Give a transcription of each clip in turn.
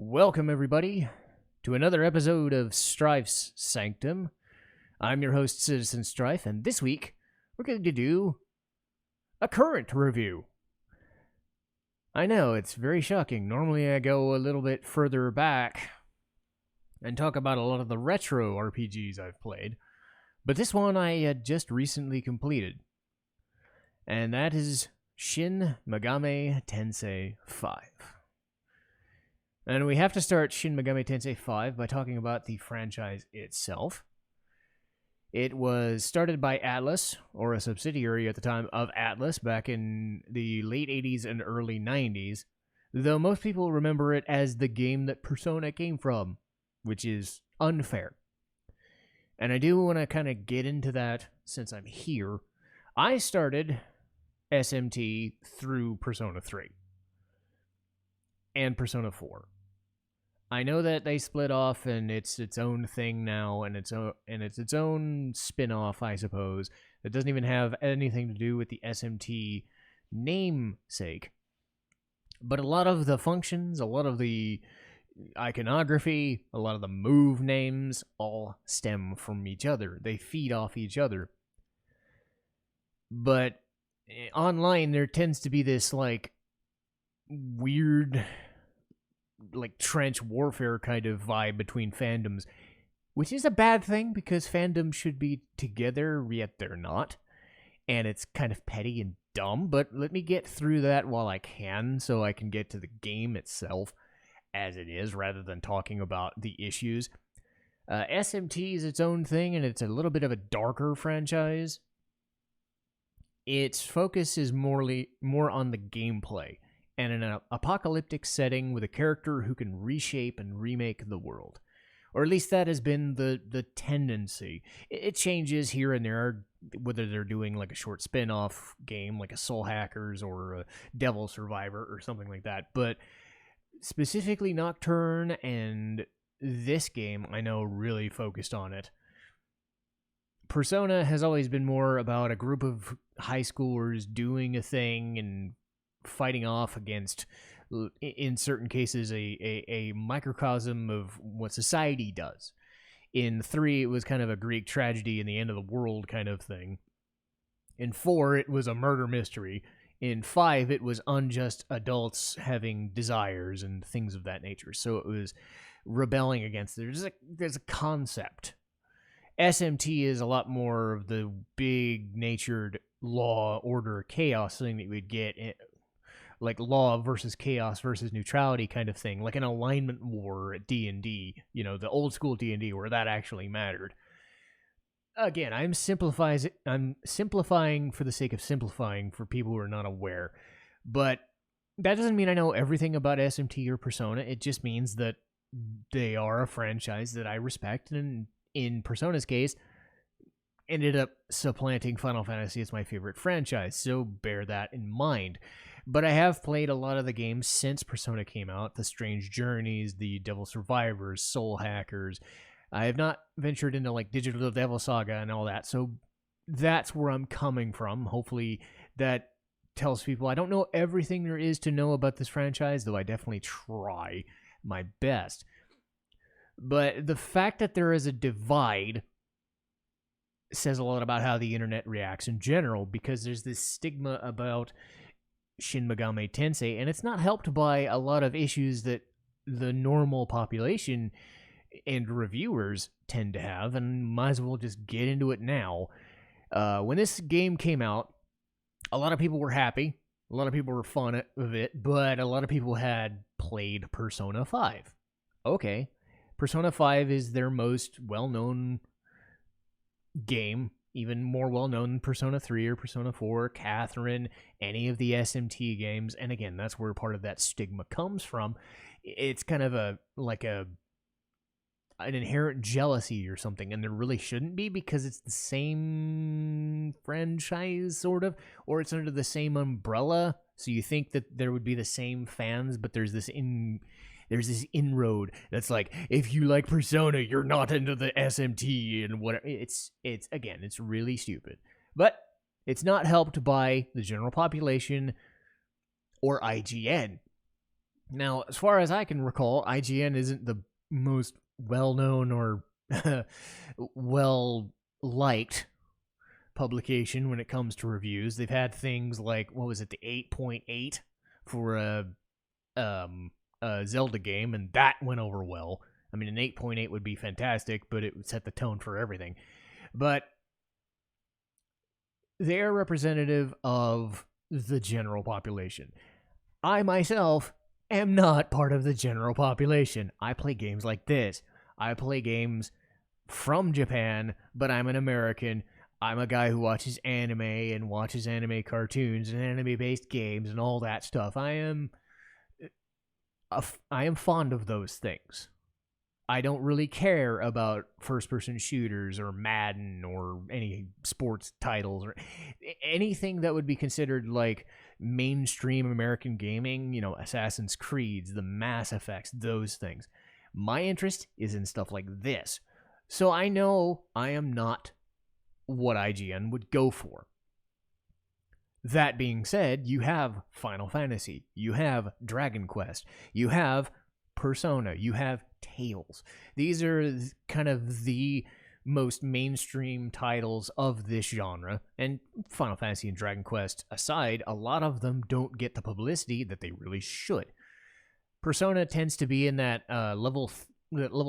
Welcome, everybody, to another episode of Strife's Sanctum. I'm your host, Citizen Strife, and this week we're going to do a current review. I know, it's very shocking. Normally I go a little bit further back and talk about a lot of the retro RPGs I've played, but this one I had just recently completed, and that is Shin Megami Tensei 5. And we have to start Shin Megami Tensei 5 by talking about the franchise itself. It was started by Atlus, or a subsidiary at the time of Atlus, back in the late 80s and early 90s, though most people remember it as the game that Persona came from, which is unfair. And I do want to kind of get into that since I'm here. I started SMT through Persona 3 and Persona 4. I know that they split off and it's its own thing now, and it's its own spin-off, I suppose. It doesn't even have anything to do with the SMT namesake. But a lot of the functions, a lot of the iconography, a lot of the move names all stem from each other. They feed off each other. But online there tends to be this weird trench warfare kind of vibe between fandoms, which is a bad thing because fandoms should be together, yet they're not. And it's kind of petty and dumb, but let me get through that while I can so I can get to the game itself as it is rather than talking about the issues. SMT is its own thing, and it's a little bit of a darker franchise. Its focus is more on the gameplay, and in an apocalyptic setting with a character who can reshape and remake the world. Or at least that has been the tendency. It changes here and there, whether they're doing like a short spin-off game like a Soul Hackers or a Devil Survivor or something like that. But specifically Nocturne and this game, I know, really focused on it. Persona has always been more about a group of high schoolers doing a thing and fighting off against, in certain cases, a microcosm of what society does. In 3, it was kind of a Greek tragedy and the end of the world kind of thing. In 4, it was a murder mystery. In 5, it was unjust adults having desires and things of that nature. So it was rebelling against. There's a concept. SMT is a lot more of the big-natured law, order, chaos thing that you would get like law versus chaos versus neutrality kind of thing, like an alignment war at D&D, the old school D&D where that actually mattered. Again, I'm simplifying for the sake of simplifying for people who are not aware, but that doesn't mean I know everything about SMT or Persona. It just means that they are a franchise that I respect, and in Persona's case, ended up supplanting Final Fantasy as my favorite franchise, so bear that in mind. But I have played a lot of the games since Persona came out, the Strange Journeys, the Devil Survivors, Soul Hackers. I have not ventured into Digital Devil Saga and all that, so that's where I'm coming from. Hopefully that tells people I don't know everything there is to know about this franchise, though I definitely try my best. But the fact that there is a divide says a lot about how the internet reacts in general, because there's this stigma about Shin Megami Tensei, and it's not helped by a lot of issues that the normal population and reviewers tend to have, and might as well just get into it now. When this game came out, a lot of people were happy, a lot of people were fond of it, but a lot of people had played Persona 5. Okay, Persona 5 is their most well-known game, even more well-known than Persona 3 or Persona 4, Catherine, any of the SMT games. And again, that's where part of that stigma comes from. It's kind of an inherent jealousy or something, and there really shouldn't be, because it's the same franchise, sort of, or it's under the same umbrella, so you think that there would be the same fans, but there's this inroad that's like, if you like Persona, you're not into the SMT and whatever. It's really stupid. But it's not helped by the general population or IGN. Now, as far as I can recall, IGN isn't the most well-known or well-liked publication when it comes to reviews. They've had things like, what was it, the 8.8 for a Zelda game, and that went over well. I mean, an 8.8 would be fantastic, but it would set the tone for everything. But they're representative of the general population. I myself am not part of the general population. I play games like this. I play games from Japan, but I'm an American. I'm a guy who watches anime and watches anime cartoons and anime-based games and all that stuff. I am fond of those things. I don't really care about first-person shooters or Madden or any sports titles or anything that would be considered like mainstream American gaming, you know, Assassin's Creeds, the Mass Effects, those things. My interest is in stuff like this. So I know I am not what IGN would go for. That being said, you have Final Fantasy, you have Dragon Quest, you have Persona, you have Tales. These are kind of the most mainstream titles of this genre, and Final Fantasy and Dragon Quest aside, a lot of them don't get the publicity that they really should. Persona tends to be in that level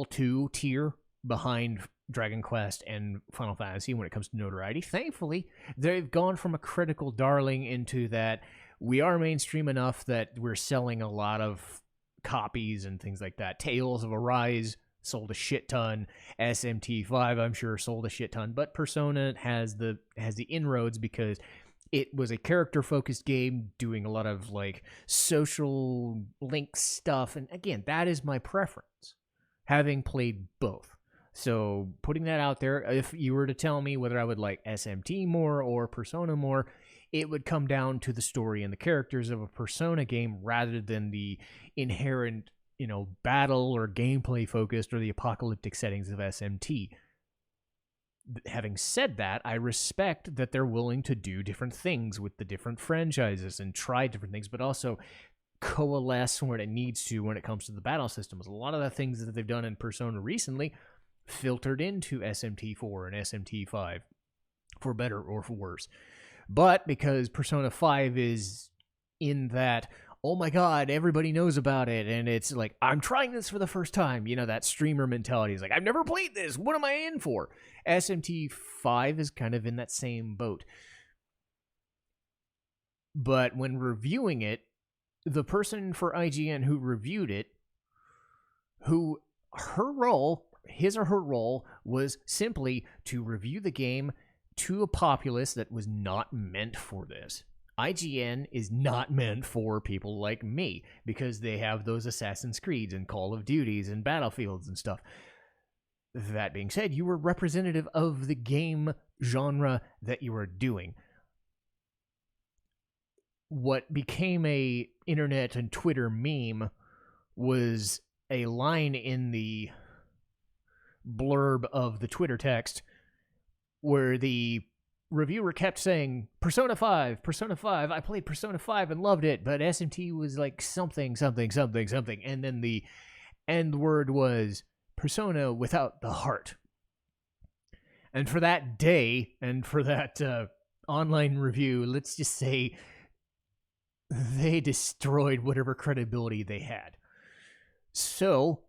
2 tier behind Dragon Quest and Final Fantasy when it comes to notoriety. Thankfully, they've gone from a critical darling into that we are mainstream enough that we're selling a lot of copies and things like that. Tales of Arise sold a shit ton. SMT5, I'm sure, sold a shit ton. But Persona has the inroads because it was a character-focused game doing a lot of like social link stuff. And again, that is my preference, having played both. So putting that out there, if you were to tell me whether I would like SMT more or Persona more, it would come down to the story and the characters of a Persona game rather than the inherent, you know, battle or gameplay focused or the apocalyptic settings of SMT. Having said that, I respect that they're willing to do different things with the different franchises and try different things, but also coalesce when it needs to when it comes to the battle systems. A lot of the things that they've done in Persona recently filtered into SMT4 and SMT5, for better or for worse. But because Persona 5 is in that, oh my god, everybody knows about it, and it's like, I'm trying this for the first time, you know, that streamer mentality is like, I've never played this, what am I in for? SMT5 is kind of in that same boat. But when reviewing it, the person for IGN who reviewed it, his or her role was simply to review the game to a populace that was not meant for this. IGN is not meant for people like me because they have those Assassin's Creeds and Call of Duties and Battlefields and stuff. That being said, you were representative of the game genre that you were doing. What became a internet and Twitter meme was a line in the blurb of the Twitter text where the reviewer kept saying, Persona 5, I played Persona 5 and loved it, but SMT was like something, and then the end word was Persona without the heart. And for that day, and for that online review, let's just say they destroyed whatever credibility they had. So,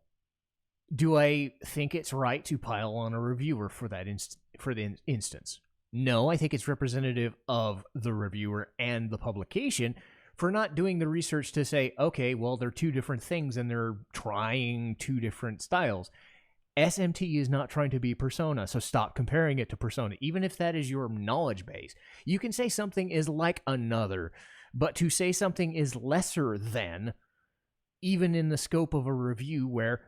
do I think it's right to pile on a reviewer for that instance? No, I think it's representative of the reviewer and the publication for not doing the research to say, okay, well, they're two different things and they're trying two different styles. SMT is not trying to be Persona, so stop comparing it to Persona. Even if that is your knowledge base, you can say something is like another, but to say something is lesser than, even in the scope of a review where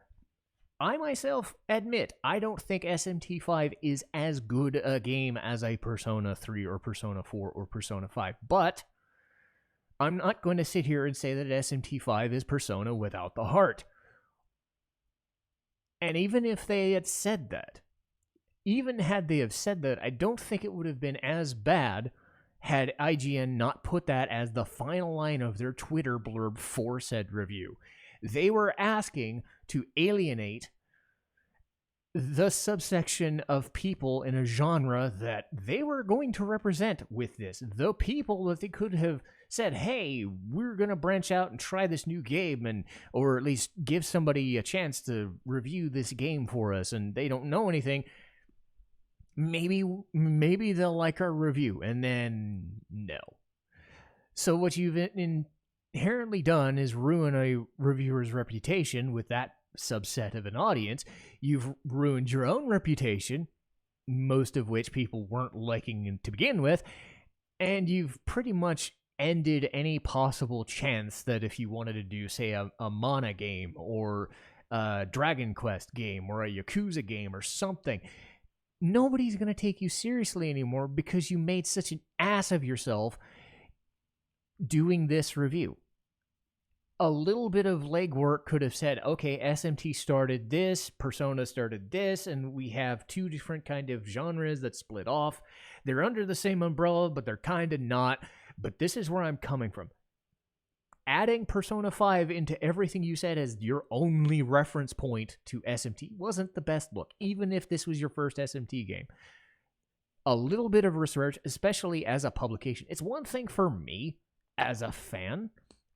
I myself admit I don't think SMT5 is as good a game as a Persona 3 or Persona 4 or Persona 5, but I'm not going to sit here and say that SMT5 is Persona without the heart. And even if they had said that, I don't think it would have been as bad had IGN not put that as the final line of their Twitter blurb for said review. They were asking to alienate the subsection of people in a genre that they were going to represent with this. The people that they could have said, hey, we're going to branch out and try this new game, and or at least give somebody a chance to review this game for us, and they don't know anything. Maybe they'll like our review, and then no. So what you've inherently done is ruin a reviewer's reputation with that subset of an audience. You've ruined your own reputation, most of which people weren't liking to begin with, and you've pretty much ended any possible chance that if you wanted to do, say, a Mana game or a Dragon Quest game or a Yakuza game or something, nobody's going to take you seriously anymore because you made such an ass of yourself doing this review. A little bit of legwork could have said, okay, SMT started this, Persona started this, and we have two different kind of genres that split off. They're under the same umbrella, but they're kind of not. But this is where I'm coming from. Adding Persona 5 into everything you said as your only reference point to SMT wasn't the best look, even if this was your first SMT game. A little bit of research, especially as a publication. It's one thing for me, as a fan.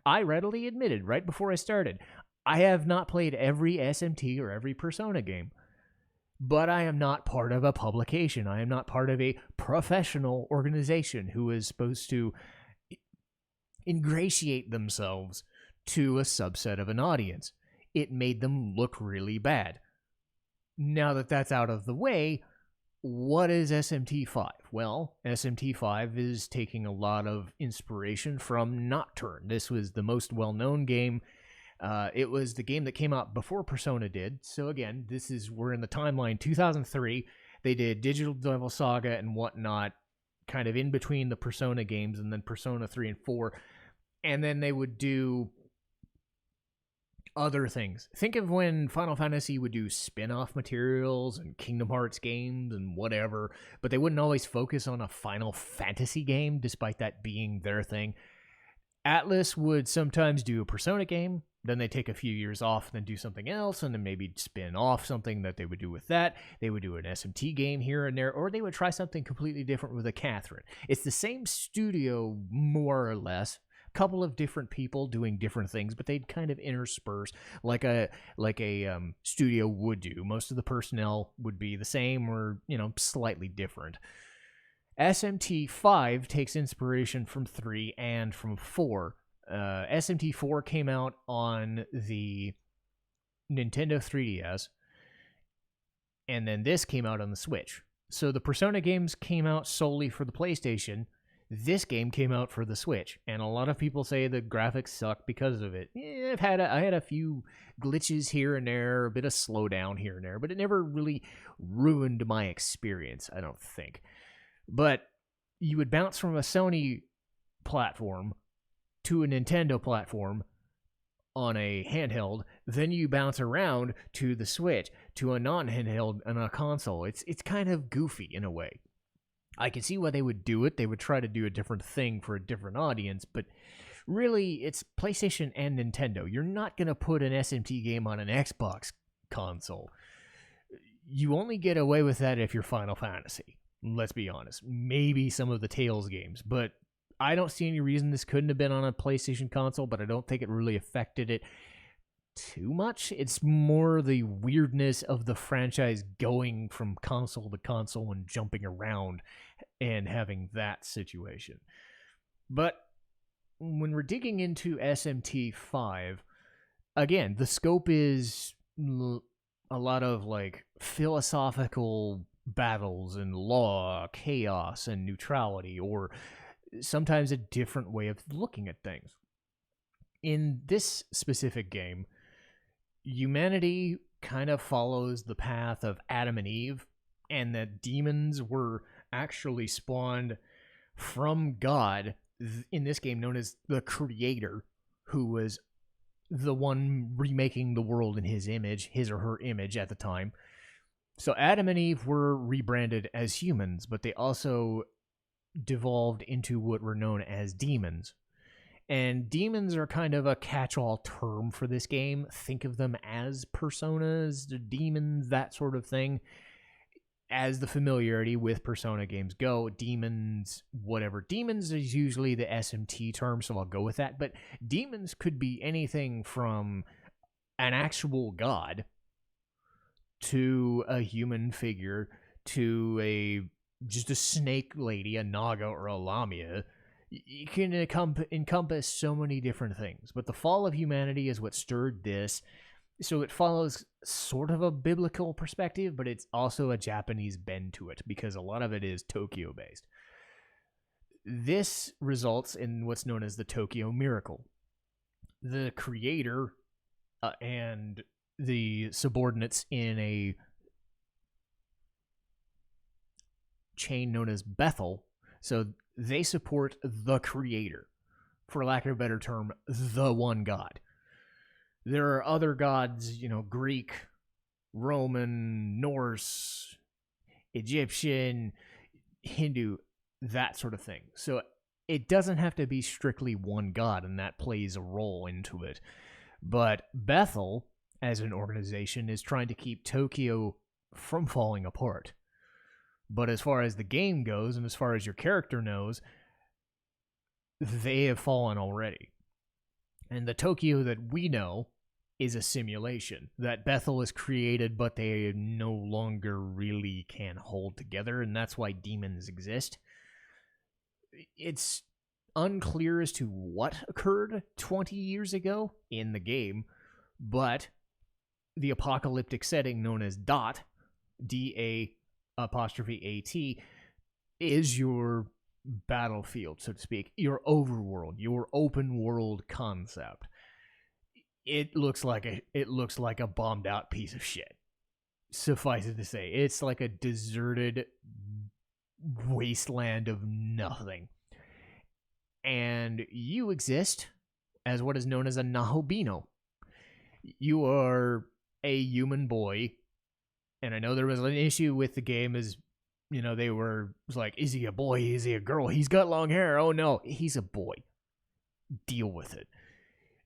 I readily admitted right before I started, I have not played every SMT or every Persona game. But I am not part of a publication. I am not part of a professional organization who is supposed to ingratiate themselves to a subset of an audience. It made them look really bad. Now that that's out of the way, what is SMT5? Well, SMT5 is taking a lot of inspiration from Nocturne. This was the most well-known game. It was the game that came out before Persona did. So again, we're in the timeline 2003. They did Digital Devil Saga and whatnot, kind of in between the Persona games, and then Persona 3 and 4. And then they would do other things. Think of when Final Fantasy would do spin-off materials and Kingdom Hearts games and whatever, but they wouldn't always focus on a Final Fantasy game, despite that being their thing. Atlus would sometimes do a Persona game, then they take a few years off, then do something else, and then maybe spin off something that they would do with that. They would do an SMT game here and there, or they would try something completely different with a Catherine. It's the same studio, more or less. Couple of different people doing different things, but they'd kind of intersperse like a studio would do. Most of the personnel would be the same or, slightly different. SMT5 takes inspiration from 3 and from 4. SMT4 came out on the Nintendo 3DS, and then this came out on the Switch. So the Persona games came out solely for the PlayStation. This game came out for the Switch, and a lot of people say the graphics suck because of it. I had a few glitches here and there, a bit of slowdown here and there, but it never really ruined my experience, I don't think. But you would bounce from a Sony platform to a Nintendo platform on a handheld, then you bounce around to the Switch, to a non-handheld and a console. It's kind of goofy in a way. I can see why they would do it. They would try to do a different thing for a different audience, but really, it's PlayStation and Nintendo. You're not going to put an SMT game on an Xbox console. You only get away with that if you're Final Fantasy. Let's be honest. Maybe some of the Tales games, but I don't see any reason this couldn't have been on a PlayStation console, but I don't think it really affected it too much. It's more the weirdness of the franchise going from console to console and jumping around and having that situation. But when we're digging into SMT5, again, the scope is a lot of philosophical battles and law, chaos, and neutrality, or sometimes a different way of looking at things. In this specific game, humanity kind of follows the path of Adam and Eve, and that demons were actually spawned from God, in this game known as the Creator, who was the one remaking the world in his image, his or her image at the time. So Adam and Eve were rebranded as humans, but they also devolved into what were known as demons. And demons are kind of a catch-all term for this game. Think of them as personas, demons, that sort of thing. As the familiarity with Persona games go, demons, whatever. Demons is usually the SMT term, so I'll go with that. But demons could be anything from an actual god to a human figure to just a snake lady, a Naga or a Lamia. You can encompass so many different things. But the fall of humanity is what stirred this. So it follows sort of a biblical perspective, but it's also a Japanese bend to it because a lot of it is Tokyo based. This results in what's known as the Tokyo Miracle. The creator and the subordinates in a chain known as Bethel, so they support the creator, for lack of a better term, the one god. There are other gods, Greek, Roman, Norse, Egyptian, Hindu, that sort of thing. So it doesn't have to be strictly one god, and that plays a role into it. But Bethel, as an organization, is trying to keep Tokyo from falling apart. But as far as the game goes, and as far as your character knows, they have fallen already. And the Tokyo that we know is a simulation. That Bethel is created, but they no longer really can hold together, and that's why demons exist. It's unclear as to what occurred 20 years ago in the game, but the apocalyptic setting known as DOT, D-A''AT, is your battlefield, so to speak, your overworld, your open world concept. It looks like a bombed out piece of shit. Suffice it to say, it's like a deserted wasteland of nothing. And you exist as what is known as a Nahobino. You are a human boy, and I know there was an issue with the game as, they were like, is he a boy? Is he a girl? He's got long hair. Oh no, he's a boy. Deal with it.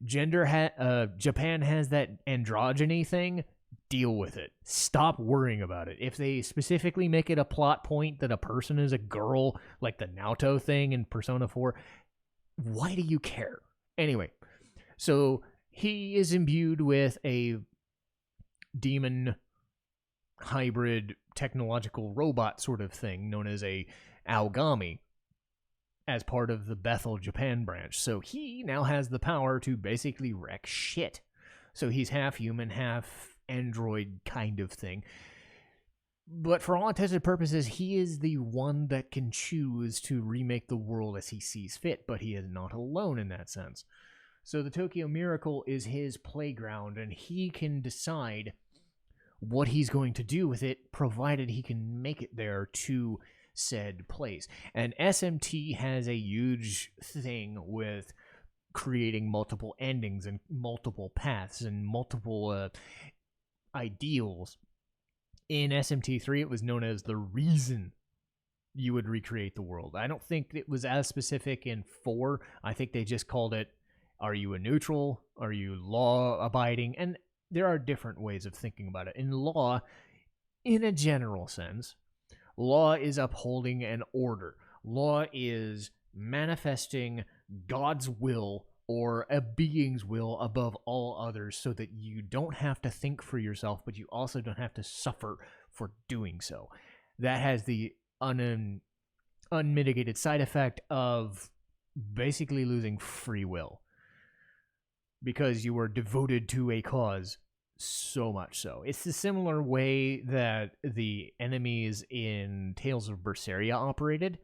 Japan has that androgyny thing. Deal with it. Stop worrying about it. If they specifically make it a plot point that a person is a girl, like the Naoto thing in Persona 4, why do you care? Anyway, so he is imbued with a demon hybrid technological robot sort of thing known as a Aogami, as part of the Bethel Japan branch. So he now has the power to basically wreck shit. So he's half human, half android kind of thing. But for all intents and purposes, he is the one that can choose to remake the world as he sees fit, but he is not alone in that sense. So the Tokyo Miracle is his playground, and he can decide what he's going to do with it, provided he can make it there to said place. And SMT has a huge thing with creating multiple endings and multiple paths and multiple ideals. In SMT3, it was known as the reason you would recreate the world. I don't think it was as specific in 4. I think they just called it, are you a neutral? Are you law-abiding? And there are different ways of thinking about it. In law, in a general sense, law is upholding an order. Law is manifesting God's will or a being's will above all others so that you don't have to think for yourself, but you also don't have to suffer for doing so. That has the unmitigated side effect of basically losing free will because you are devoted to a cause. So much so. It's the similar way that the enemies in Tales of Berseria operated.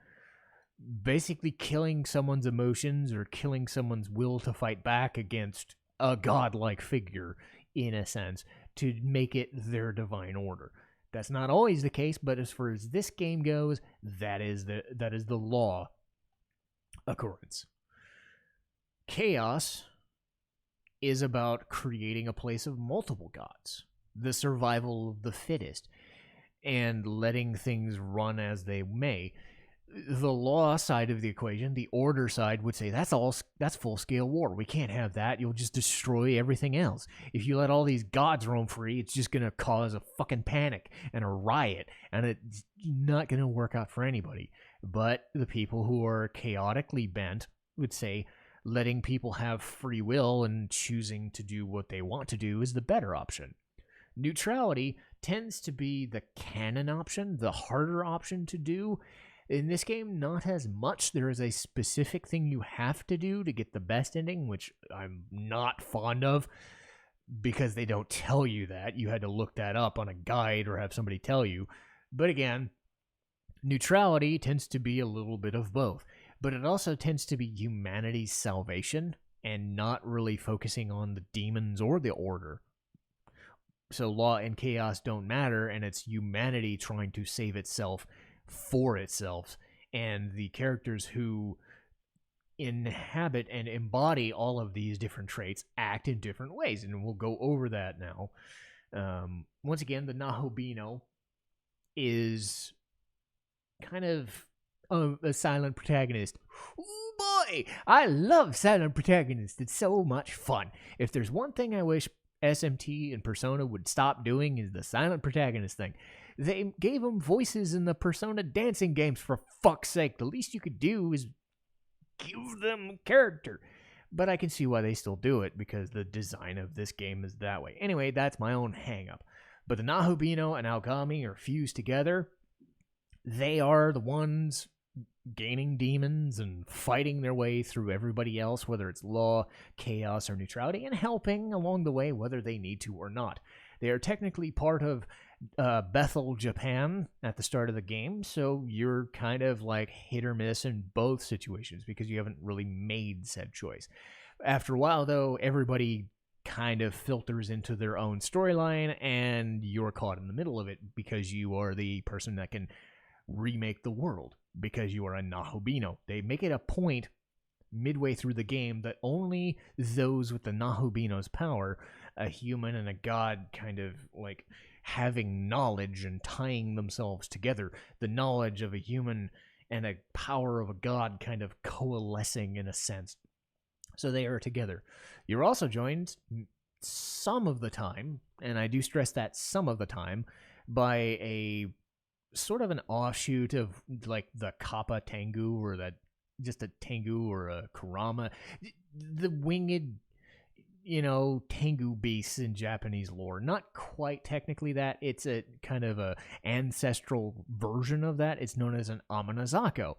Basically killing someone's emotions or killing someone's will to fight back against a godlike figure, in a sense, to make it their divine order. That's not always the case, but as far as this game goes, that is the law occurrence. Chaos is about creating a place of multiple gods, the survival of the fittest, and letting things run as they may. the law side of the equation, the order side, would say that's full-scale war. We can't have that. You'll just destroy everything else. If you let all these gods roam free, it's just going to cause a fucking panic and a riot, and it's not going to work out for anybody. But the people who are chaotically bent would say letting people have free will and choosing to do what they want to do is the better option. Neutrality tends to be the canon option, the harder option to do. In this game, not as much. There is a specific thing you have to do to get the best ending, which I'm not fond of, because they don't tell you that. You had to look that up on a guide or have somebody tell you. But again, neutrality tends to be a little bit of both. But it also tends to be humanity's salvation and not really focusing on the demons or the order. So law and chaos don't matter, and it's humanity trying to save itself for itself, and the characters who inhabit and embody all of these different traits act in different ways, and we'll go over that now. Once again, the Nahobino is kind of a silent protagonist. Oh boy, I love silent protagonists. It's so much fun. If there's one thing I wish SMT and Persona would stop doing, is the silent protagonist thing. They gave them voices in the Persona dancing games, for fuck's sake. The least you could do is give them character. But I can see why they still do it, because the design of this game is that way. Anyway, that's my own hang-up. But the Nahobino and Aogami are fused together. They are the ones gaining demons and fighting their way through everybody else, whether it's law, chaos, or neutrality, and helping along the way whether they need to or not. They are technically part of Bethel, Japan at the start of the game, so you're kind of like hit or miss in both situations because you haven't really made said choice. After a while, though, everybody kind of filters into their own storyline, and you're caught in the middle of it because you are the person that can remake the world, because you are a Nahobino. They make it a point midway through the game that only those with the Nahobino's power, a human and a god kind of like having knowledge and tying themselves together, the knowledge of a human and a power of a god kind of coalescing in a sense. So they are together. You're also joined some of the time, and I do stress that some of the time, by a sort of an offshoot of like the Kappa Tengu, or that just a Tengu or a Kurama, the winged, Tengu beasts in Japanese lore. Not quite technically that. It's a kind of a ancestral version of that. It's known as an Amanazako.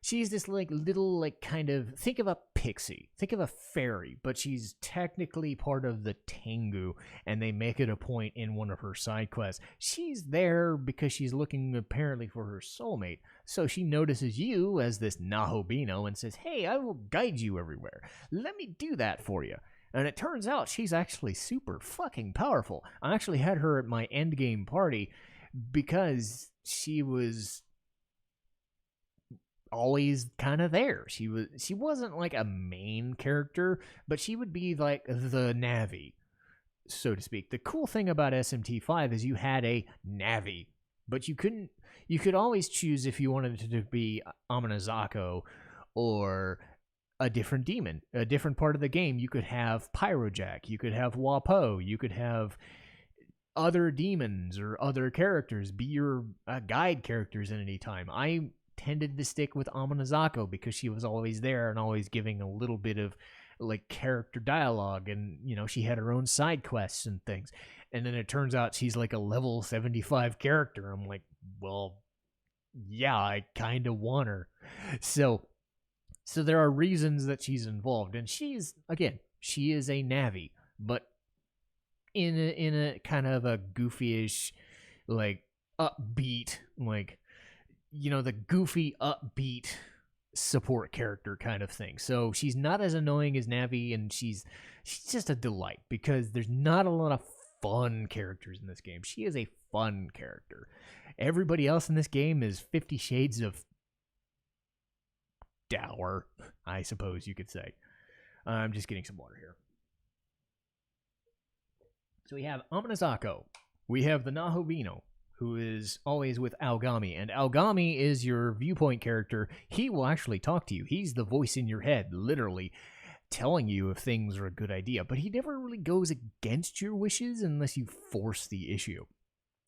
She's this like little like kind of, think of a pixie, think of a fairy, but she's technically part of the Tengu, and they make it a point in one of her side quests. She's there because she's looking apparently for her soulmate, so she notices you as this Nahobino and says, "Hey, I will guide you everywhere. Let me do that for you." And it turns out she's actually super fucking powerful. I actually had her at my endgame party because she was always kind of there. She wasn't like a main character, but she would be like the Navi, so to speak. The cool thing about SMT5 is you had a Navi, but you could always choose if you wanted it to be Amanazako or a different demon, a different part of the game. You could have Pyrojack, you could have Wapo, you could have other demons or other characters be your guide characters at any time. I tended to stick with Amanazako because she was always there and always giving a little bit of like character dialogue, and she had her own side quests and things. And then it turns out she's like a level 75 character. I'm like, well, yeah, I kind of want her. So there are reasons that she's involved, and she is a Navi, but in a kind of a goofy-ish, like upbeat, like the goofy upbeat support character kind of thing. So she's not as annoying as Navi, and she's just a delight because there's not a lot of fun characters in this game. She is a fun character. Everybody else in this game is 50 Shades of dour, I suppose you could say. I'm just getting some water here. So we have Amanazako. We have the Nahobino. who is always with Aogami. And Aogami is your viewpoint character. He will actually talk to you. He's the voice in your head, literally, telling you if things are a good idea. But he never really goes against your wishes unless you force the issue.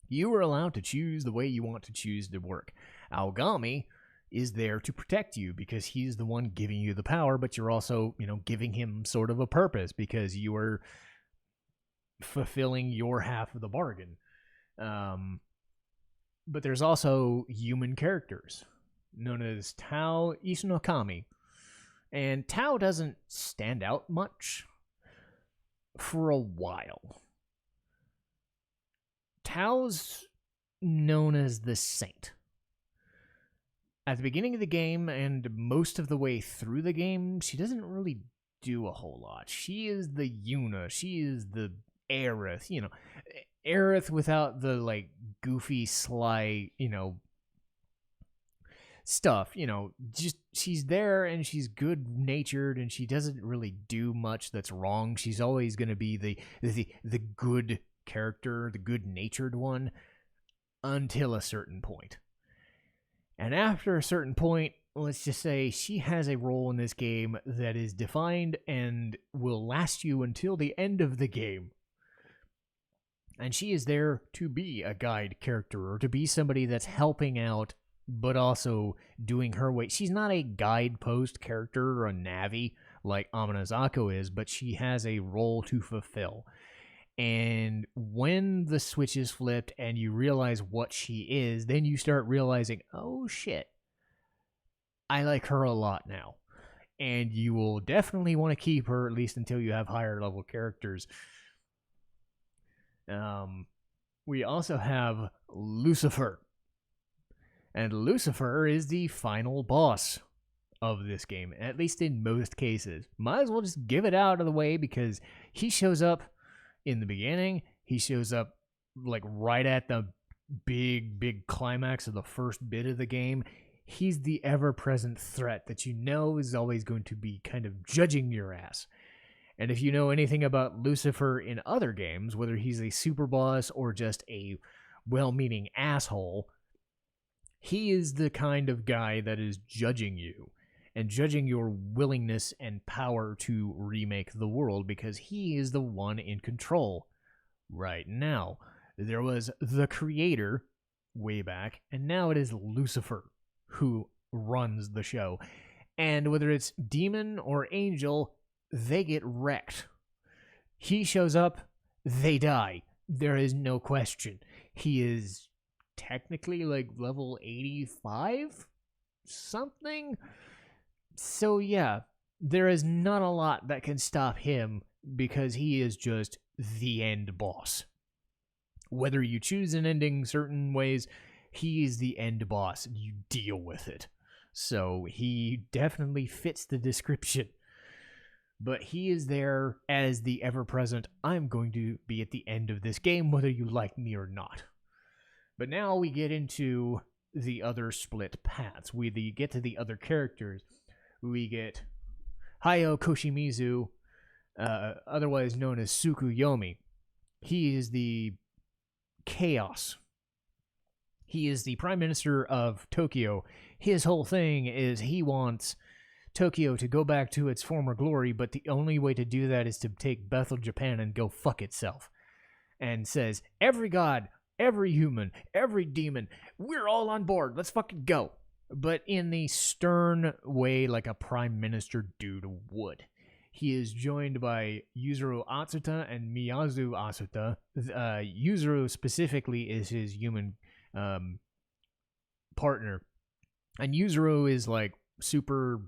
You are allowed to choose the way you want to choose to work. Aogami is there to protect you because he's the one giving you the power, but you're also, giving him sort of a purpose because you are fulfilling your half of the bargain. But there's also human characters known as Tao Isunokami. And Tao doesn't stand out much for a while. Tao's known as the Saint. At the beginning of the game and most of the way through the game, she doesn't really do a whole lot. She is the Yuna. She is the Aerith. Aerith without the, goofy, sly, stuff. Just she's there and she's good-natured and she doesn't really do much that's wrong. She's always going to be the good character, the good-natured one, until a certain point. And after a certain point, let's just say she has a role in this game that is defined and will last you until the end of the game. And she is there to be a guide character or to be somebody that's helping out, but also doing her way. She's not a guidepost character or a Navi like Amanazako is, but she has a role to fulfill. And when the switch is flipped and you realize what she is, then you start realizing, oh shit, I like her a lot now. And you will definitely want to keep her, at least until you have higher level characters. We also have Lucifer. And Lucifer is the final boss of this game, at least in most cases. Might as well just give it out of the way because he shows up in the beginning. He shows up right at the big climax of the first bit of the game. He's the ever-present threat that is always going to be kind of judging your ass. And if you know anything about Lucifer in other games, whether he's a superboss or just a well-meaning asshole, he is the kind of guy that is judging you and judging your willingness and power to remake the world because he is the one in control right now. There was the creator way back, and now it is Lucifer who runs the show. And whether it's demon or angel, they get wrecked. He shows up, they die. There is no question. He is technically level 85 something. So yeah, there is not a lot that can stop him because he is just the end boss. Whether you choose an ending certain ways, he is the end boss. You deal with it. So he definitely fits the description. But he is there as the ever-present, I'm going to be at the end of this game whether you like me or not. But now we get into the other split paths. We get to the other characters. We get Hayo Koshimizu, otherwise known as Tsukuyomi. He is the chaos. He is the Prime Minister of Tokyo. His whole thing is he wants Tokyo to go back to its former glory, but the only way to do that is to take Bethel, Japan, and go fuck itself. And says, every god, every human, every demon, we're all on board. Let's fucking go. But in the stern way like a prime minister dude would. He is joined by Yuzuru Atsuta and Miyazu Asuta. Yuzuru specifically is his human partner. And Yuzuru is super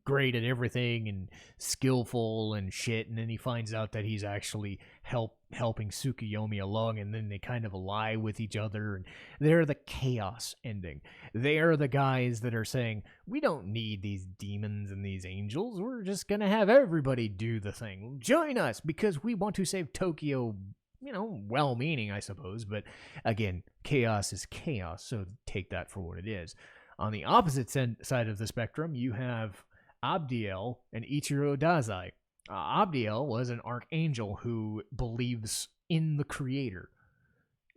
great at everything and skillful and shit, and then he finds out that he's actually helping Tsukuyomi along, and then they kind of ally with each other, and they're the chaos ending. They are the guys that are saying, we don't need these demons and these angels, we're just gonna have everybody do the thing. Join us because we want to save Tokyo. Well-meaning, I suppose, but again, chaos is chaos, so take that for what it is. On the opposite side of the spectrum, you have Abdiel and Ichiro Dazai. Abdiel was an archangel who believes in the creator.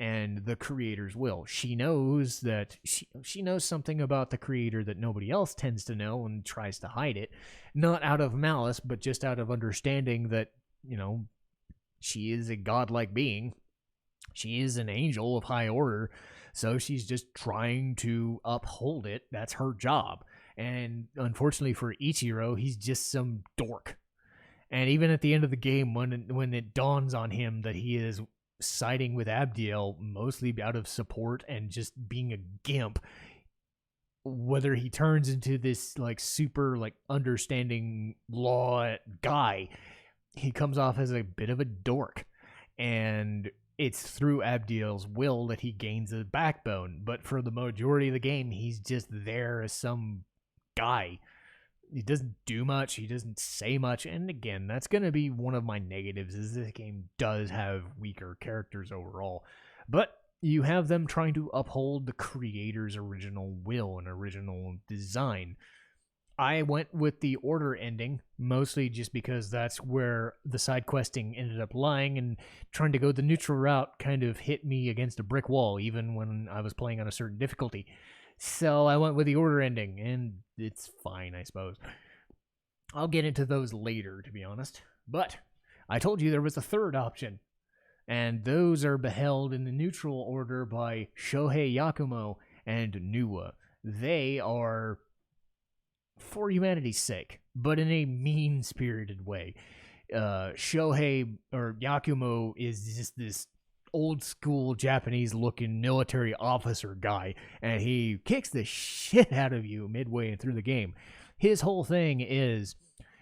and the creator's will. She knows that she knows something about the creator that nobody else tends to know and tries to hide it, not out of malice, but just out of understanding that, she is a godlike being. She is an angel of high order, so she's just trying to uphold it. That's her job. And unfortunately for Ichiro, he's just some dork. And even at the end of the game, when it dawns on him that he is siding with Abdiel mostly out of support and just being a gimp, whether he turns into this super understanding law guy, he comes off as a bit of a dork. And it's through Abdiel's will that he gains a backbone. But for the majority of the game, he's just there as some guy. He doesn't do much. He doesn't say much. And again, that's going to be one of my negatives, is this game does have weaker characters overall. But you have them trying to uphold the creator's original will and original design. I went with the Order ending, mostly just because that's where the side questing ended up lying, and trying to go the neutral route kind of hit me against a brick wall, even when I was playing on a certain difficulty. So I went with the Order ending, and it's fine, I suppose. I'll get into those later, to be honest. But I told you there was a third option, and those are beheld in the neutral order by Shohei Yakumo and Nuwa. They are for humanity's sake, but in a mean-spirited way. Shohei, or Yakumo, is just this old-school Japanese-looking military officer guy, and he kicks the shit out of you midway through the game. His whole thing is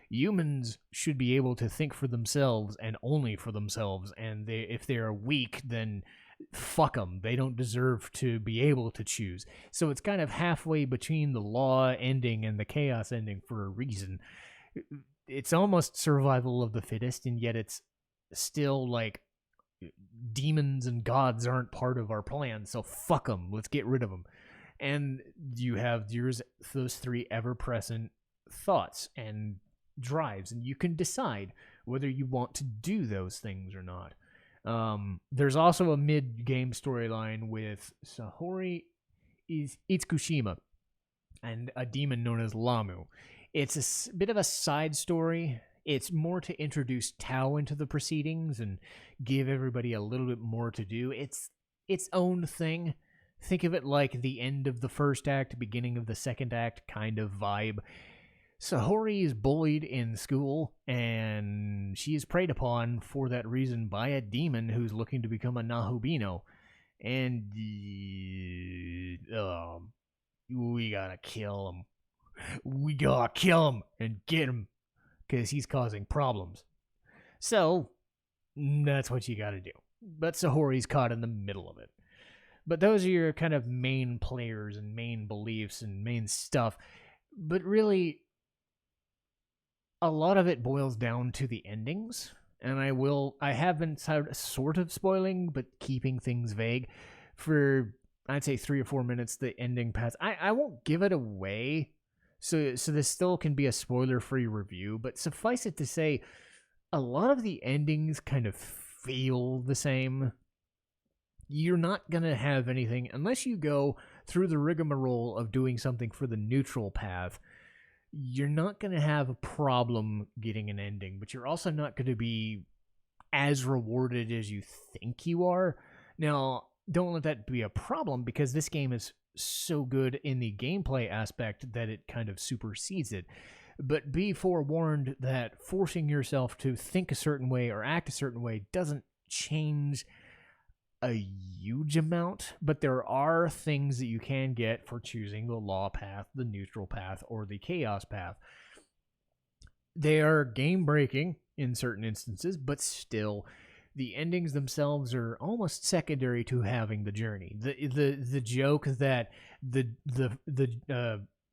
humans should be able to think for themselves and only for themselves, and if they're weak, then fuck them. They don't deserve to be able to choose. So it's kind of halfway between the law ending and the chaos ending for a reason. It's almost survival of the fittest, and yet it's still demons and gods aren't part of our plan, so fuck them. Let's get rid of them. And you have those three ever-present thoughts and drives, and you can decide whether you want to do those things or not. There's also a mid-game storyline with Sahori Itsukushima and a demon known as Lamu. It's a bit of a side story. It's more to introduce Tao into the proceedings and give everybody a little bit more to do. It's its own thing. Think of it like the end of the first act, beginning of the second act kind of vibe. Sahori is bullied in school, and she is preyed upon for that reason by a demon who's looking to become a Nahubino. And we gotta kill him. We gotta kill him and get him, because he's causing problems. So, that's what you gotta do. But Sahori's caught in the middle of it. But those are your kind of main players and main beliefs and main stuff. But really, a lot of it boils down to the endings. And I have been sort of spoiling, but keeping things vague. For, I'd say, 3 or 4 minutes, the ending paths. I won't give it away. So this still can be a spoiler-free review. But suffice it to say, a lot of the endings kind of feel the same. You're not going to have anything, unless you go through the rigmarole of doing something for the neutral path, you're not going to have a problem getting an ending, but you're also not going to be as rewarded as you think you are. Now, don't let that be a problem, because this game is so good in the gameplay aspect that it kind of supersedes it. But be forewarned that forcing yourself to think a certain way or act a certain way doesn't change a huge amount, but there are things that you can get for choosing the law path, the neutral path, or the chaos path. They are game-breaking in certain instances, but still, the endings themselves are almost secondary to having the journey. The joke that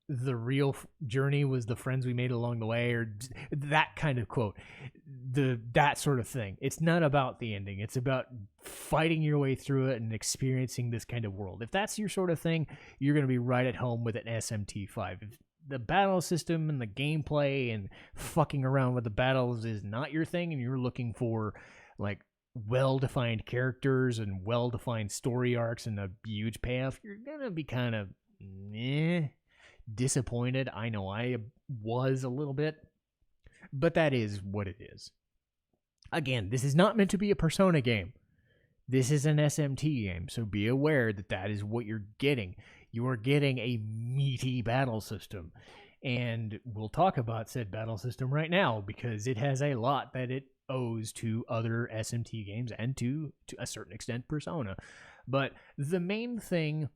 the real journey was the friends we made along the way, or that kind of quote, that sort of thing. It's not about the ending. It's about fighting your way through it and experiencing this kind of world. If that's your sort of thing, you're going to be right at home with an SMT5. If the battle system and the gameplay and fucking around with the battles is not your thing, and you're looking for well-defined characters and well-defined story arcs and a huge payoff, you're gonna be kind of disappointed. I know I was a little bit, but that is what it is. Again, this is not meant to be a Persona game. This is an SMT game, so be aware that that is what you're getting. You are getting a meaty battle system. And we'll talk about said battle system right now because it has a lot that it owes to other SMT games and to a certain extent Persona. But the main thing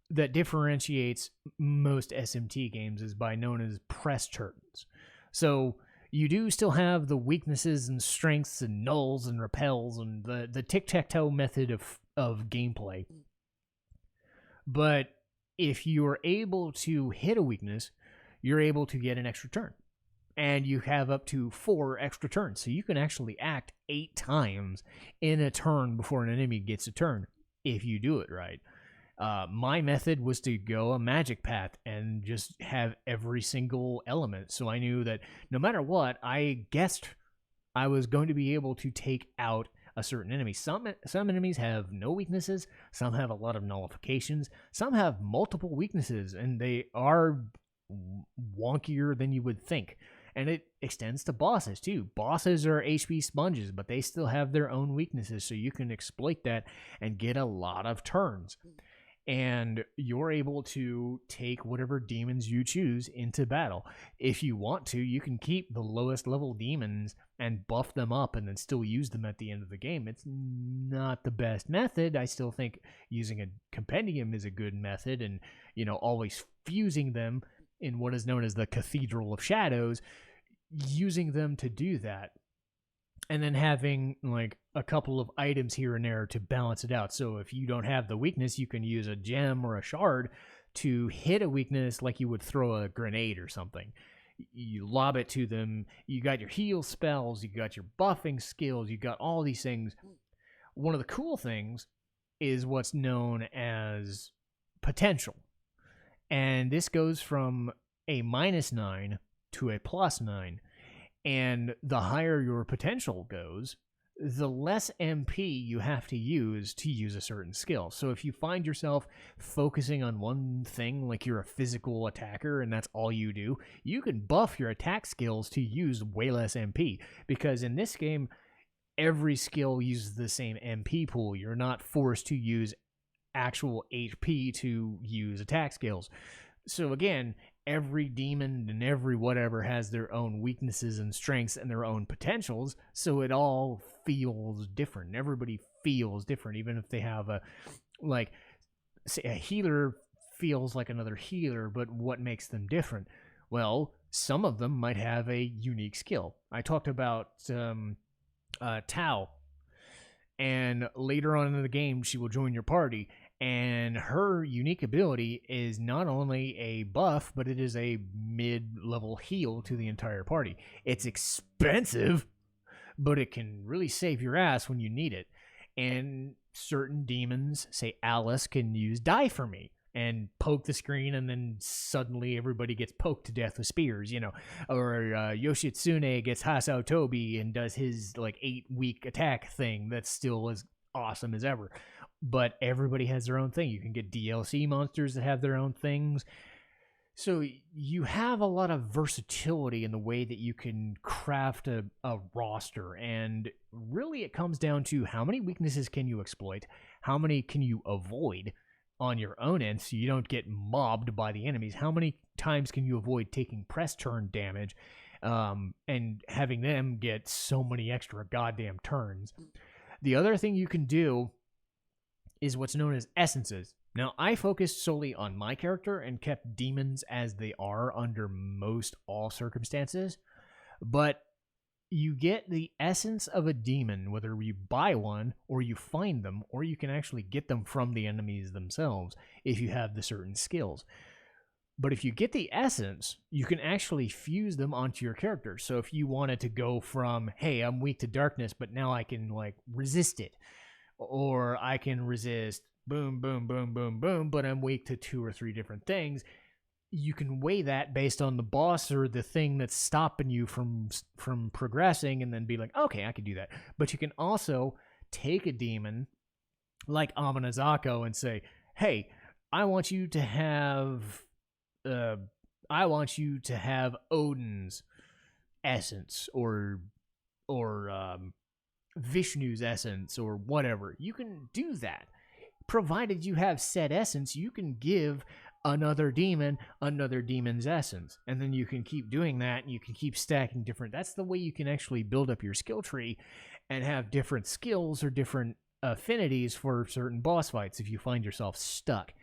that differentiates most SMT games is by known as press turns. So you do still have the weaknesses and strengths and nulls and repels and the tic-tac-toe method of gameplay. But if you are able to hit a weakness, you're able to get an extra turn. And you have up to 4 extra turns. So you can actually act 8 times in a turn before an enemy gets a turn, if you do it right. My method was to go a magic path and just have every single element. So I knew that no matter what, I guessed I was going to be able to take out a certain enemy. Some enemies have no weaknesses. Some have a lot of nullifications. Some have multiple weaknesses, and they are wonkier than you would think. And it extends to bosses too. Bosses are HP sponges, but they still have their own weaknesses, so you can exploit that and get a lot of turns. And you're able to take whatever demons you choose into battle. If you want to, you can keep the lowest level demons and buff them up and then still use them at the end of the game. It's not the best method. I still think using a compendium is a good method, and always fusing them in what is known as the Cathedral of Shadows, using them to do that. And then having like a couple of items here and there to balance it out. So if you don't have the weakness, you can use a gem or a shard to hit a weakness like you would throw a grenade or something. You lob it to them. You got your heal spells. You got your buffing skills. You got all these things. One of the cool things is what's known as potential. And this goes from a -9 to a +9. And the higher your potential goes, the less MP you have to use a certain skill. So if you find yourself focusing on one thing, like you're a physical attacker and that's all you do, you can buff your attack skills to use way less MP. Because in this game, every skill uses the same MP pool. You're not forced to use actual HP to use attack skills. So again, every demon and every whatever has their own weaknesses and strengths and their own potentials, so it all feels different. Everybody feels different, even if they have say a healer feels like another healer, but what makes them different? Well, some of them might have a unique skill. I talked about Tao, and later on in the game, she will join your party. And her unique ability is not only a buff, but it is a mid-level heal to the entire party. It's expensive, but it can really save your ass when you need it. And certain demons, say Alice, can use Die For Me and poke the screen, and then suddenly everybody gets poked to death with spears, Or Yoshitsune gets Hasao Tobi and does his 8-week attack thing that's still as awesome as ever. But everybody has their own thing. You can get DLC monsters that have their own things. So you have a lot of versatility in the way that you can craft a roster. And really it comes down to how many weaknesses can you exploit? How many can you avoid on your own end so you don't get mobbed by the enemies? How many times can you avoid taking press turn damage and having them get so many extra goddamn turns? The other thing you can do is what's known as essences. Now, I focused solely on my character and kept demons as they are under most all circumstances, but you get the essence of a demon, whether you buy one or you find them, or you can actually get them from the enemies themselves if you have the certain skills. But if you get the essence, you can actually fuse them onto your character. So if you wanted to go from, hey, I'm weak to darkness, but now I can resist it, or I can resist boom, boom, boom, boom, boom, but I'm weak to 2 or 3 different things, you can weigh that based on the boss or the thing that's stopping you from progressing, and then be like, okay, I can do that. But you can also take a demon like Amanazako and say, hey, I want you to have Odin's essence or Vishnu's essence or whatever. You can do that. Provided you have said essence, you can give another demon's essence. And then you can keep doing that, and you can keep stacking different. That's the way you can actually build up your skill tree and have different skills or different affinities for certain boss fights if you find yourself stuck.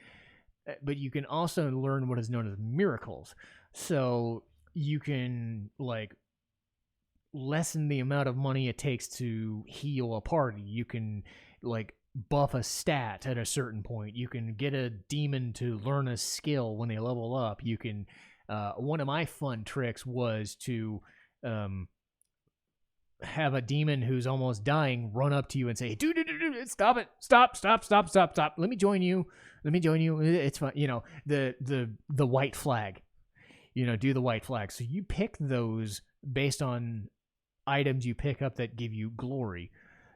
But you can also learn what is known as miracles. So you can, like, lessen the amount of money it takes to heal a party. You can, like, buff a stat at a certain point. You can get a demon to learn a skill when they level up. You can one of my fun tricks was to have a demon who's almost dying run up to you and say, dude, stop it, stop, let me join you, it's fine, the white flag, do the white flag. So you pick those based on items you pick up that give you glory.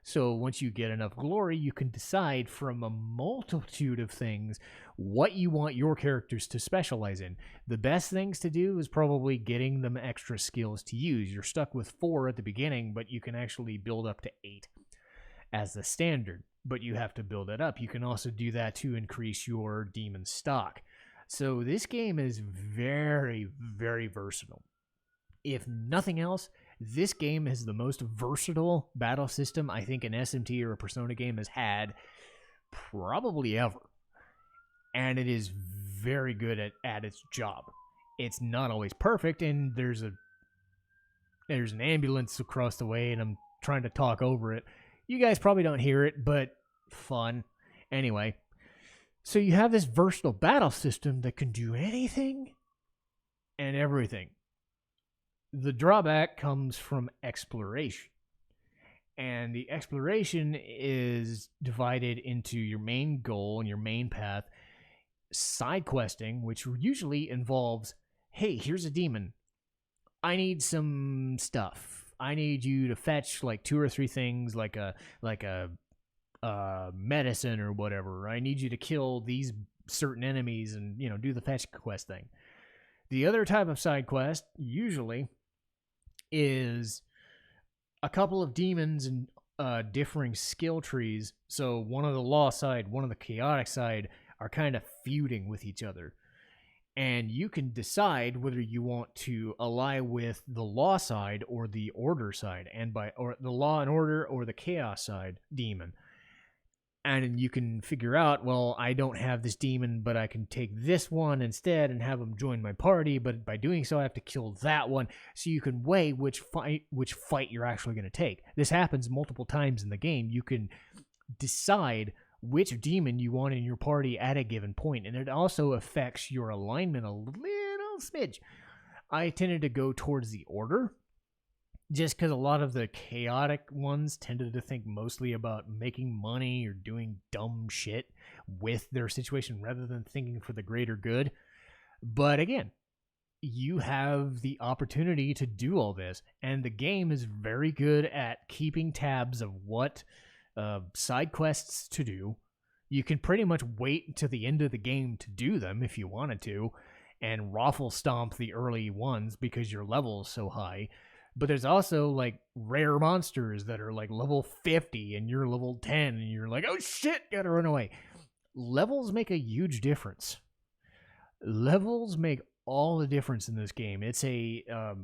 So once you get enough glory, you can decide from a multitude of things what you want your characters to specialize in. The best things to do is probably getting them extra skills to use. You're stuck with 4 at the beginning, but you can actually build up to 8 as the standard. But you have to build it up. You can also do that to increase your demon stock. So this game is very, very versatile. If nothing else, this game is the most versatile battle system I think an SMT or a Persona game has had probably ever. And it is very good at its job. It's not always perfect, and there's an ambulance across the way, and I'm trying to talk over it. You guys probably don't hear it, but fun. Anyway, so you have this versatile battle system that can do anything and everything. The drawback comes from exploration. And the exploration is divided into your main goal and your main path. Side questing, which usually involves, hey, here's a demon. I need some stuff. I need you to fetch like 2 or 3 things, like a medicine or whatever. I need you to kill these certain enemies and, do the fetch quest thing. The other type of side quest, usually, is a couple of demons and differing skill trees. So one of the law side, one of the chaotic side are kind of feuding with each other. And you can decide whether you want to ally with the law side or the order side, or the law and order or the chaos side demon. And you can figure out, well, I don't have this demon, but I can take this one instead and have them join my party. But by doing so, I have to kill that one. So you can weigh which fight you're actually going to take. This happens multiple times in the game. You can decide which demon you want in your party at a given point. And it also affects your alignment a little smidge. I tended to go towards the order, just because a lot of the chaotic ones tended to think mostly about making money or doing dumb shit with their situation rather than thinking for the greater good. But again, you have the opportunity to do all this, and the game is very good at keeping tabs of what side quests to do. You can pretty much wait until the end of the game to do them if you wanted to, and raffle stomp the early ones because your level is so high. But there's also, like, rare monsters that are, like, level 50 and you're level 10 and you're like, oh shit, gotta run away. Levels make a huge difference. Levels make all the difference in this game. It's a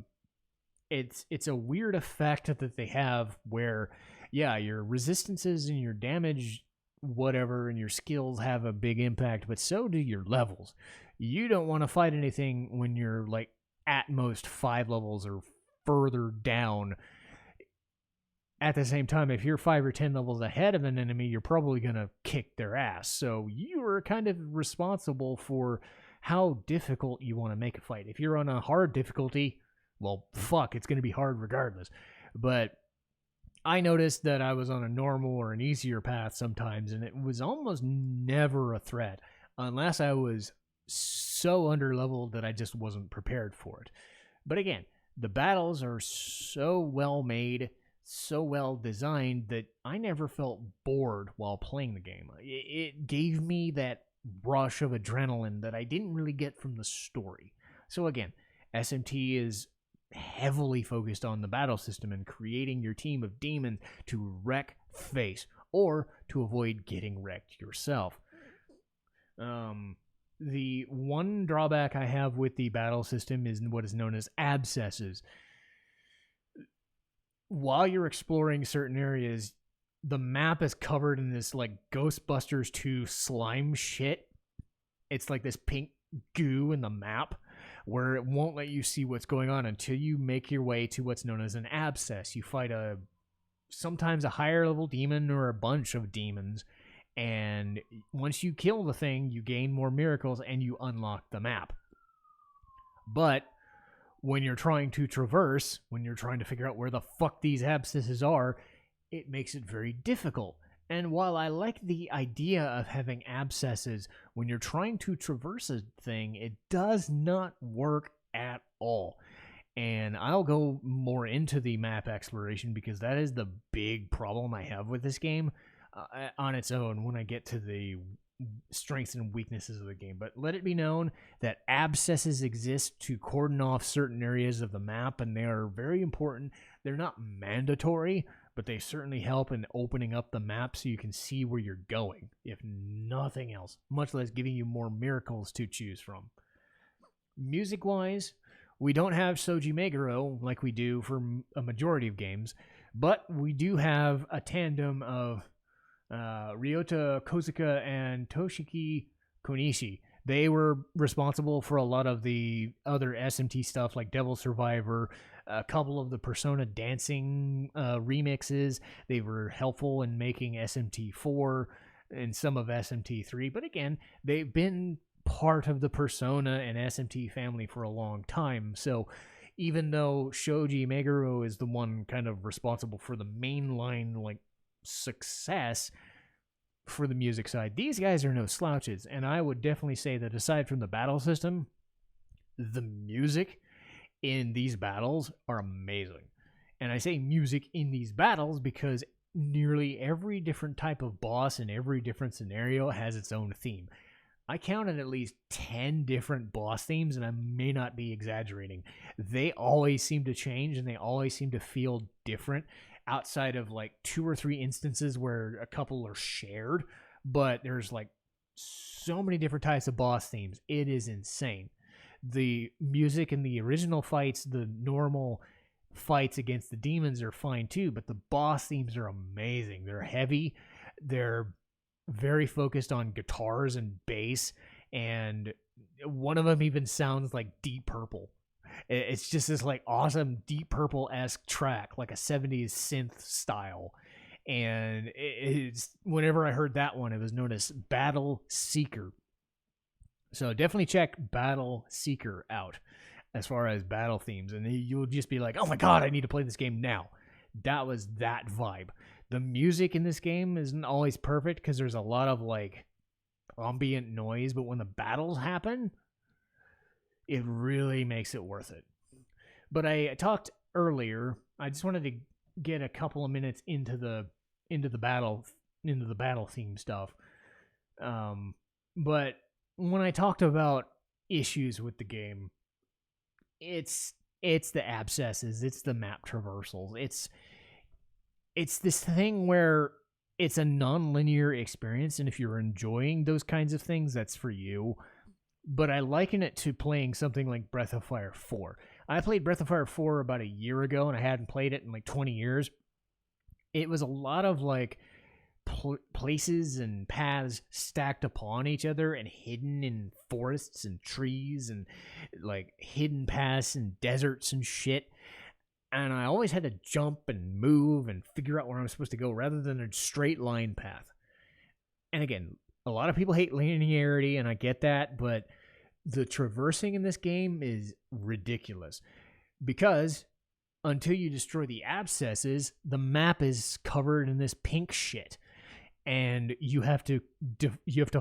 weird effect that they have where, yeah, your resistances and your damage, whatever, and your skills have a big impact, but so do your levels. You don't want to fight anything when you're, like, at most 5 levels or further down. At the same time, if you're 5 or 10 levels ahead of an enemy, you're probably going to kick their ass. So you are kind of responsible for how difficult you want to make a fight. If you're on a hard difficulty, well, fuck, it's going to be hard regardless. But I noticed that I was on a normal or an easier path sometimes, and it was almost never a threat unless I was so underleveled that I just wasn't prepared for it. But again, the battles are so well made, so well designed that I never felt bored while playing the game. It gave me that rush of adrenaline that I didn't really get from the story. So again, SMT is heavily focused on the battle system and creating your team of demons to wreck face or to avoid getting wrecked yourself. The one drawback I have with the battle system is what is known as abscesses. While you're exploring certain areas, the map is covered in this like Ghostbusters 2 slime shit. It's like this pink goo in the map where it won't let you see what's going on until you make your way to what's known as an abscess. You fight sometimes a higher level demon or a bunch of demons, and once you kill the thing, you gain more miracles and you unlock the map. But when you're trying to traverse, when you're trying to figure out where the fuck these abscesses are, it makes it very difficult. And while I like the idea of having abscesses when you're trying to traverse a thing, it does not work at all. And I'll go more into the map exploration because that is the big problem I have with this game on its own when I get to the strengths and weaknesses of the game. But let it be known that abscesses exist to cordon off certain areas of the map, and they are very important. They're not mandatory, but they certainly help in opening up the map so you can see where you're going, if nothing else, much less giving you more miracles to choose from. Music-wise, we don't have Shoji Meguro like we do for a majority of games, but we do have a tandem of Ryota Kozuka and Toshiki Konishi. They were responsible for a lot of the other SMT stuff like Devil Survivor, a couple of the Persona dancing remixes. They were helpful in making SMT4 and some of SMT3. But again, they've been part of the Persona and SMT family for a long time. So even though Shoji Meguro is the one kind of responsible for the mainline like success for the music side, these guys are no slouches. And I would definitely say that aside from the battle system, the music in these battles are amazing. And I say music in these battles because nearly every different type of boss in every different scenario has its own theme. I counted at least 10 different boss themes, and I may not be exaggerating. They always seem to change, and they always seem to feel different outside of like 2 or 3 instances where a couple are shared. But there's like so many different types of boss themes. It is insane. The music in the original fights, the normal fights against the demons are fine too, but the boss themes are amazing. They're heavy. They're very focused on guitars and bass, and one of them even sounds like Deep Purple. It's just this like awesome Deep Purple-esque track, like a 70s synth style. And it's whenever I heard that one, it was known as Battle Seeker. So definitely check Battle Seeker out as far as battle themes, and you'll just be like, oh my god, I need to play this game now. That was that vibe. The music in this game isn't always perfect because there's a lot of like ambient noise, but when the battles happen, it really makes it worth it. But I talked earlier, I just wanted to get a couple of minutes into the battle theme stuff. But when I talked about issues with the game, it's the abscesses, it's the map traversals, it's this thing where it's a non-linear experience, and if you're enjoying those kinds of things, that's for you. But I liken it to playing something like Breath of Fire 4. I played Breath of Fire 4 about a year ago, and I hadn't played it in like 20 years. It was a lot of like places and paths stacked upon each other and hidden in forests and trees and like hidden paths and deserts and shit. And I always had to jump and move and figure out where I'm supposed to go rather than a straight line path. And again, a lot of people hate linearity, and I get that, but the traversing in this game is ridiculous because until you destroy the abscesses, the map is covered in this pink shit. and you have to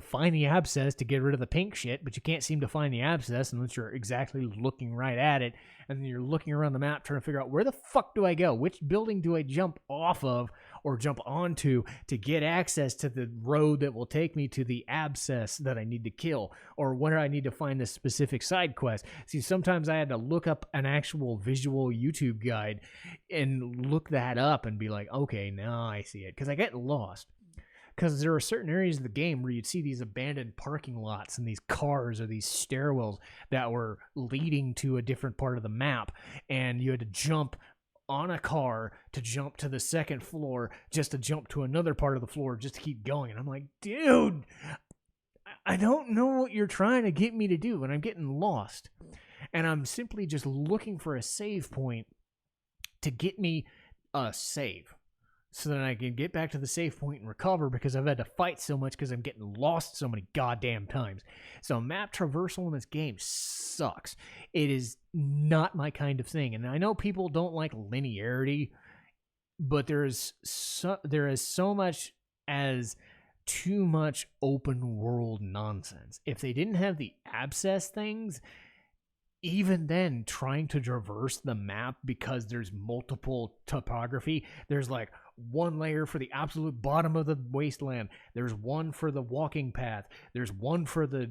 find the abscess to get rid of the pink shit, but you can't seem to find the abscess unless you're exactly looking right at it, and then you're looking around the map trying to figure out where the fuck do I go? Which building do I jump off of or jump onto to get access to the road that will take me to the abscess that I need to kill, or where I need to find this specific side quest. See, sometimes I had to look up an actual visual YouTube guide and look that up and be like, okay, now I see it, because I get lost. Because there are certain areas of the game where you'd see these abandoned parking lots and these cars or these stairwells that were leading to a different part of the map, and you had to jump on a car to jump to the second floor, just to jump to another part of the floor, just to keep going. And I'm like, dude, I don't know what you're trying to get me to do, and I'm getting lost. And I'm simply just looking for a save point to get me a save, so that I can get back to the save point and recover, because I've had to fight so much because I'm getting lost so many goddamn times. So map traversal in this game sucks. It is not my kind of thing. And I know people don't like linearity, but there is so much as too much open world nonsense. If they didn't have the abscess things, even then, trying to traverse the map, because there's multiple topography, there's like one layer for the absolute bottom of the wasteland, there's one for the walking path, there's one for the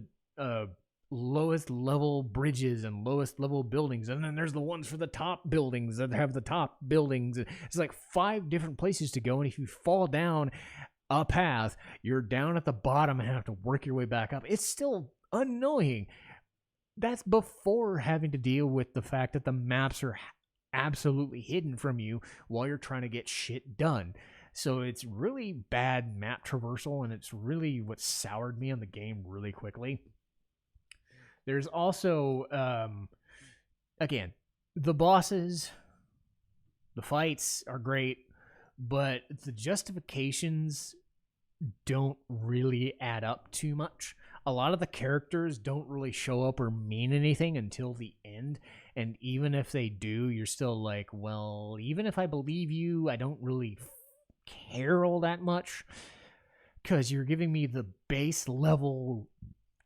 lowest level bridges and lowest level buildings, and then there's the ones for the top buildings that have the top buildings. It's like 5 different places to go, and if you fall down a path, you're down at the bottom and have to work your way back up. It's still annoying. That's before having to deal with the fact that the maps are absolutely hidden from you while you're trying to get shit done. So it's really bad map traversal, and it's really what soured me on the game really quickly. There's also, again, the bosses, the fights are great, but the justifications don't really add up too much. A lot of the characters don't really show up or mean anything until the end, and even if they do, you're still like, well, even if I believe you, I don't really care all that much, because you're giving me the base level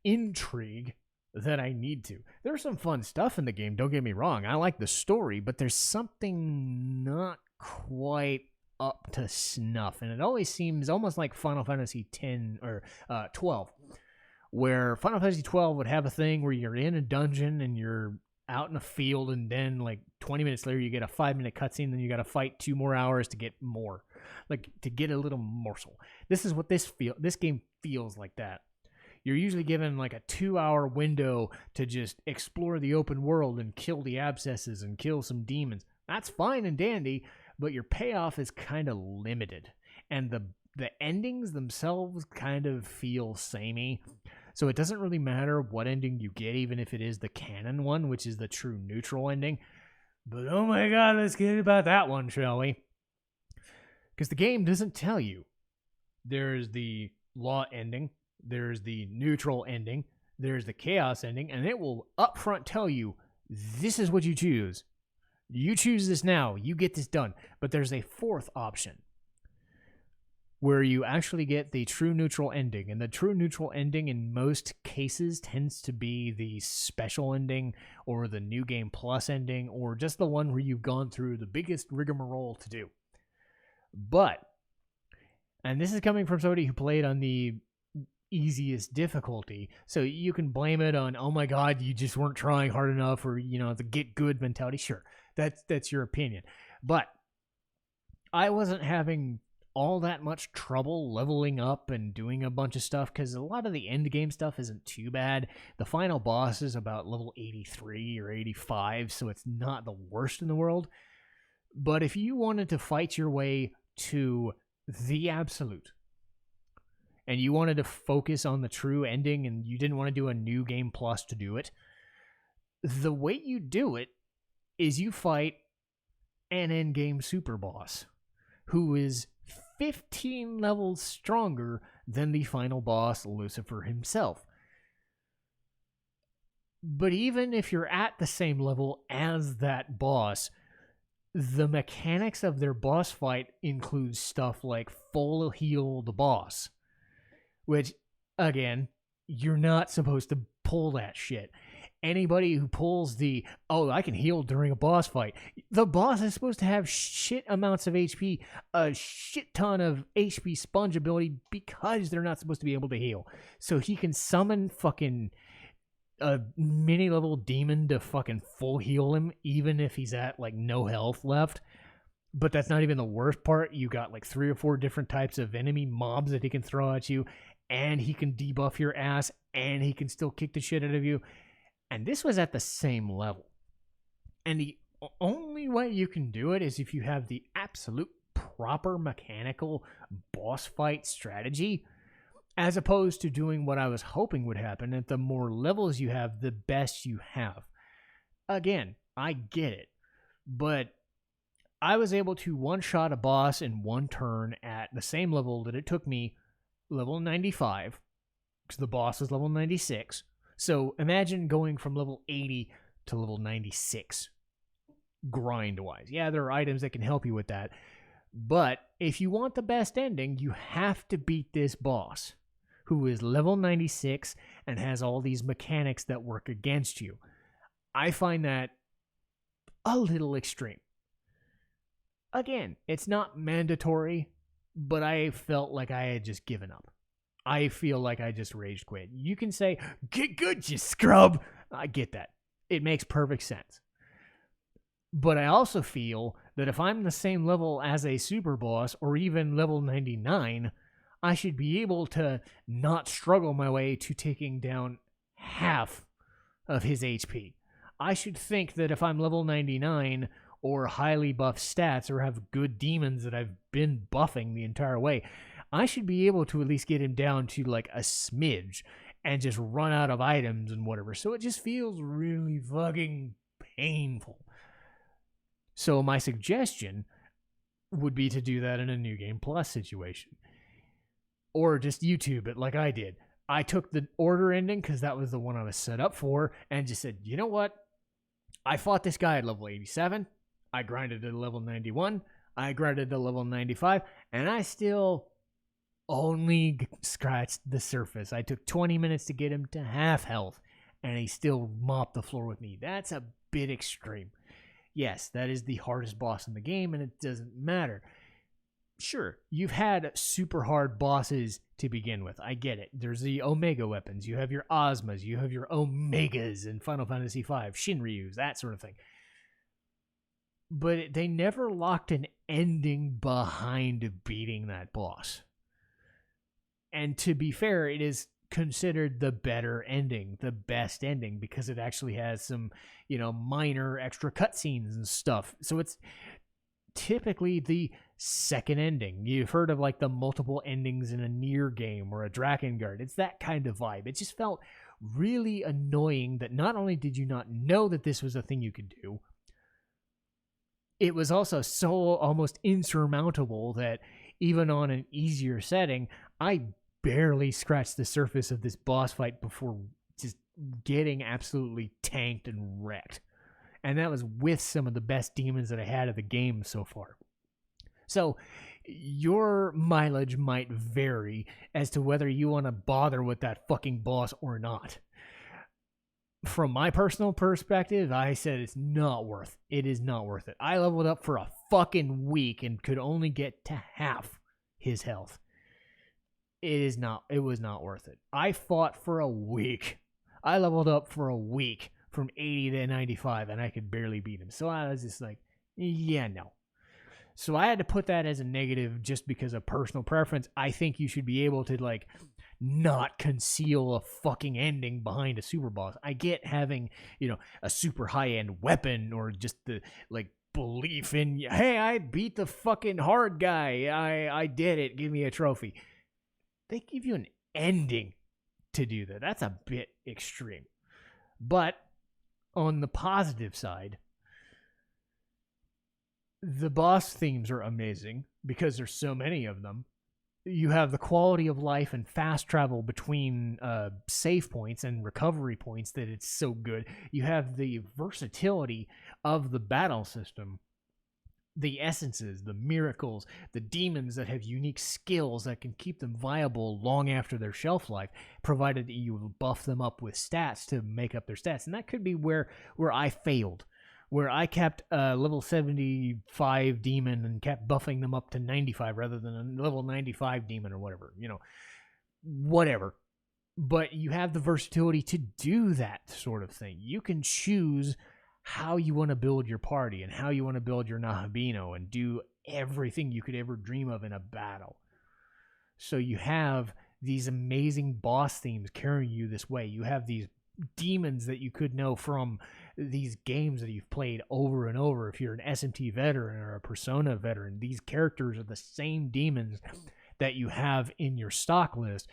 intrigue that I need to. There's some fun stuff in the game, don't get me wrong. I like the story, but there's something not quite up to snuff, and it always seems almost like Final Fantasy X or 12, where Final Fantasy 12 would have a thing where you're in a dungeon and you're out in a field, and then like 20 minutes later you get a 5-minute cutscene, then you got to fight 2 more hours to get more, like to get a little morsel. This is what this game feels like. That you're usually given like a 2-hour window to just explore the open world and kill the abscesses and kill some demons. That's fine and dandy, but your payoff is kind of limited, and the endings themselves kind of feel samey. So it doesn't really matter what ending you get, even if it is the canon one, which is the true neutral ending. But oh my god, let's get about that one, shall we? Because the game doesn't tell you. There's the law ending, there's the neutral ending, there's the chaos ending, and it will upfront tell you, this is what you choose. You choose this now, you get this done. But there's a 4th option, where you actually get the true neutral ending. And the true neutral ending in most cases tends to be the special ending, or the New Game Plus ending, or just the one where you've gone through the biggest rigmarole to do. But, and this is coming from somebody who played on the easiest difficulty, so you can blame it on, oh my god, you just weren't trying hard enough, or, you know, the get good mentality. Sure, that's your opinion. But I wasn't having all that much trouble leveling up and doing a bunch of stuff, because a lot of the end game stuff isn't too bad. The final boss is about level 83 or 85, so it's not the worst in the world. But if you wanted to fight your way to the absolute, and you wanted to focus on the true ending, and you didn't want to do a New Game Plus to do it, the way you do it is you fight an endgame superboss who is 15 levels stronger than the final boss, Lucifer himself. But even if you're at the same level as that boss, the mechanics of their boss fight include stuff like full heal the boss, which, again, you're not supposed to pull that shit. Anybody who pulls I can heal during a boss fight, the boss is supposed to have shit amounts of HP, a shit ton of HP sponge ability, because they're not supposed to be able to heal. So he can summon fucking a mini level demon to fucking full heal him, even if he's at like no health left. But that's not even the worst part. You got like 3 or 4 different types of enemy mobs that he can throw at you, and he can debuff your ass, and he can still kick the shit out of you. And this was at the same level. And the only way you can do it is if you have the absolute proper mechanical boss fight strategy, as opposed to doing what I was hoping would happen. At the more levels you have, the best you have. Again, I get it. But I was able to one-shot a boss in one turn at the same level that it took me, level 95, because the boss was level 96. So imagine going from level 80 to level 96, grind-wise. Yeah, there are items that can help you with that. But if you want the best ending, you have to beat this boss, who is level 96 and has all these mechanics that work against you. I find that a little extreme. Again, it's not mandatory, but I felt like I had just given up. I feel like I just rage quit. You can say, get good, you scrub. I get that. It makes perfect sense. But I also feel that if I'm the same level as a super boss, or even level 99, I should be able to not struggle my way to taking down half of his HP. I should think that if I'm level 99, or highly buffed stats, or have good demons that I've been buffing the entire way, I should be able to at least get him down to like a smidge and just run out of items and whatever. So it just feels really fucking painful. So my suggestion would be to do that in a New Game Plus situation. Or just YouTube it like I did. I took the order ending because that was the one I was set up for, and just said, you know what? I fought this guy at level 87. I grinded to level 91. I grinded to level 95. And I still only scratched the surface. I took 20 minutes to get him to half health, and he still mopped the floor with me. That's a bit extreme. Yes, that is the hardest boss in the game, and it doesn't matter. Sure, you've had super hard bosses to begin with. I get it. There's the Omega weapons. You have your Ozmas. You have your Omegas in Final Fantasy V. Shinryus, that sort of thing. But they never locked an ending behind beating that boss. And to be fair, it is considered the better ending, the best ending, because it actually has some, minor extra cutscenes and stuff. So it's typically the second ending. You've heard of like the multiple endings in a Nier game or a Drakengard. It's that kind of vibe. It just felt really annoying that not only did you not know that this was a thing you could do, it was also so almost insurmountable that even on an easier setting, I barely scratched the surface of this boss fight before just getting absolutely tanked and wrecked. And that was with some of the best demons that I had of the game so far. So your mileage might vary as to whether you want to bother with that fucking boss or not. From my personal perspective, I said it's not worth it. It is not worth it. I leveled up for a fucking week and could only get to half his health. It was not worth it. I fought for a week. I leveled up for a week from 80 to 95, and I could barely beat him. So I was just like, yeah, no. So I had to put that as a negative just because of personal preference. I think you should be able to, like, not conceal a fucking ending behind a super boss. I get having, a super high-end weapon or just the, like, belief in, hey, I beat the fucking hard guy. I did it. Give me a trophy. They give you an ending to do that. That's a bit extreme. But on the positive side, the boss themes are amazing because there's so many of them. You have the quality of life and fast travel between save points and recovery points that it's so good. You have the versatility of the battle system the essences, the miracles, the demons that have unique skills that can keep them viable long after their shelf life, provided that you buff them up with stats to make up their stats. And that could be where I failed, where I kept a level 75 demon and kept buffing them up to 95 rather than a level 95 demon or whatever, whatever. But you have the versatility to do that sort of thing. You can choose how you want to build your party and how you want to build your Nahabino and do everything you could ever dream of in a battle. So you have these amazing boss themes carrying you this way. You have these demons that you could know from these games that you've played over and over. If you're an SMT veteran or a Persona veteran, these characters are the same demons that you have in your stock list,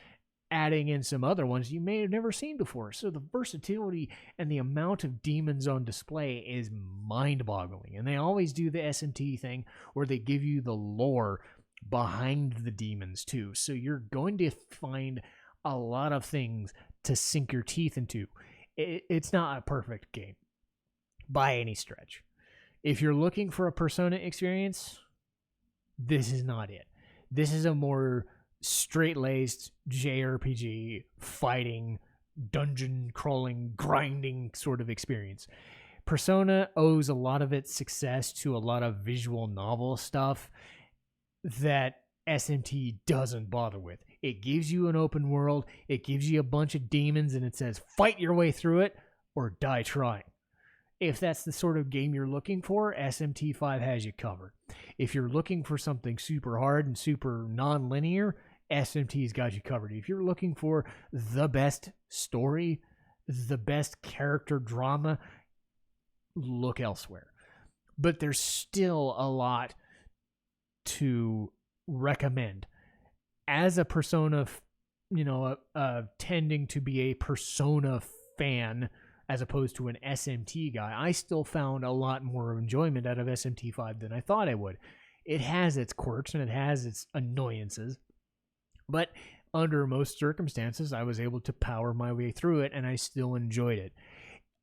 adding in some other ones you may have never seen before. So the versatility and the amount of demons on display is mind-boggling. And they always do the SMT thing where they give you the lore behind the demons too. So you're going to find a lot of things to sink your teeth into. It's not a perfect game by any stretch. If you're looking for a Persona experience, this is not it. This is a more straight-laced JRPG fighting, dungeon crawling, grinding sort of experience. Persona owes a lot of its success to a lot of visual novel stuff that SMT doesn't bother with. It gives you an open world, it gives you a bunch of demons, and it says fight your way through it or die trying. If that's the sort of game you're looking for, SMT5 has you covered. If you're looking for something super hard and super non-linear, SMT's got you covered. If you're looking for the best story, the best character drama, look elsewhere. But there's still a lot to recommend. As a Persona, tending to be a Persona fan as opposed to an SMT guy, I still found a lot more enjoyment out of SMT5 than I thought I would. It has its quirks and it has its annoyances, but under most circumstances, I was able to power my way through it, and I still enjoyed it.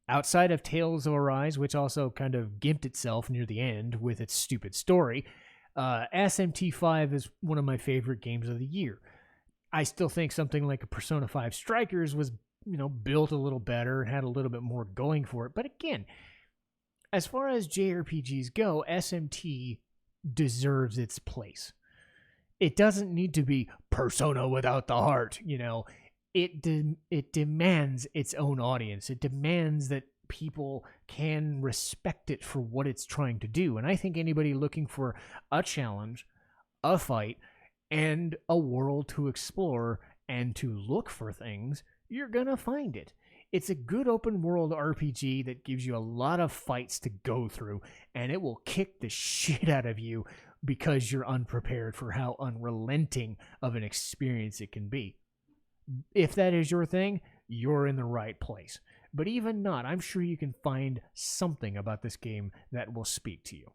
Outside of Tales of Arise, which also kind of gimped itself near the end with its stupid story, SMT5 is one of my favorite games of the year. I still think something like a Persona 5 Strikers was, built a little better and had a little bit more going for it. But again, as far as JRPGs go, SMT deserves its place. It doesn't need to be Persona without the heart, It demands its own audience. It demands that people can respect it for what it's trying to do. And I think anybody looking for a challenge, a fight, and a world to explore and to look for things, you're gonna find it. It's a good open world RPG that gives you a lot of fights to go through, and it will kick the shit out of you because you're unprepared for how unrelenting of an experience it can be. If that is your thing, you're in the right place. But even not, I'm sure you can find something about this game that will speak to you.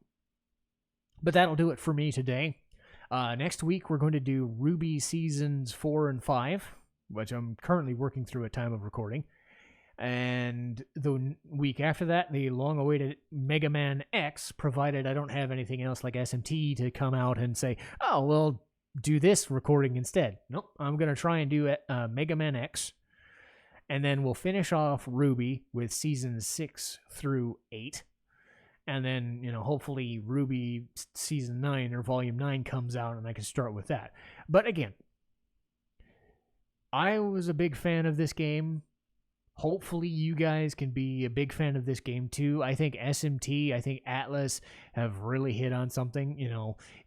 But that'll do it for me today. Next week, we're going to do RWBY Seasons 4 and 5, which I'm currently working through at time of recording. And the week after that, the long-awaited Mega Man X, provided I don't have anything else like SMT to come out and say, oh, well, do this recording instead. Nope, I'm going to try and do Mega Man X. And then we'll finish off RWBY with Seasons 6 through 8. And then, hopefully RWBY Season 9 or Volume 9 comes out and I can start with that. But again, I was a big fan of this game. Hopefully you guys can be a big fan of this game too. I think SMT, I think Atlas have really hit on something.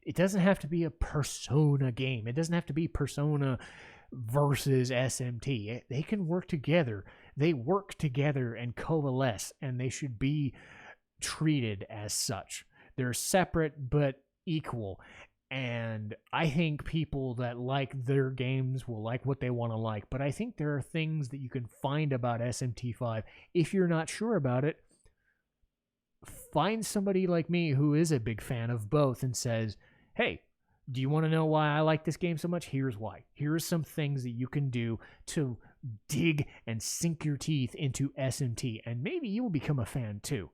It doesn't have to be a Persona game. It doesn't have to be Persona versus SMT. They can work together. They work together and coalesce, and they should be treated as such. They're separate but equal. And I think people that like their games will like what they want to like. But I think there are things that you can find about SMT5. If you're not sure about it, find somebody like me who is a big fan of both and says, hey, do you want to know why I like this game so much? Here's why. Here are some things that you can do to dig and sink your teeth into SMT. And maybe you will become a fan too.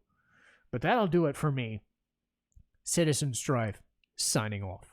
But that'll do it for me. Citizen Strife, signing off.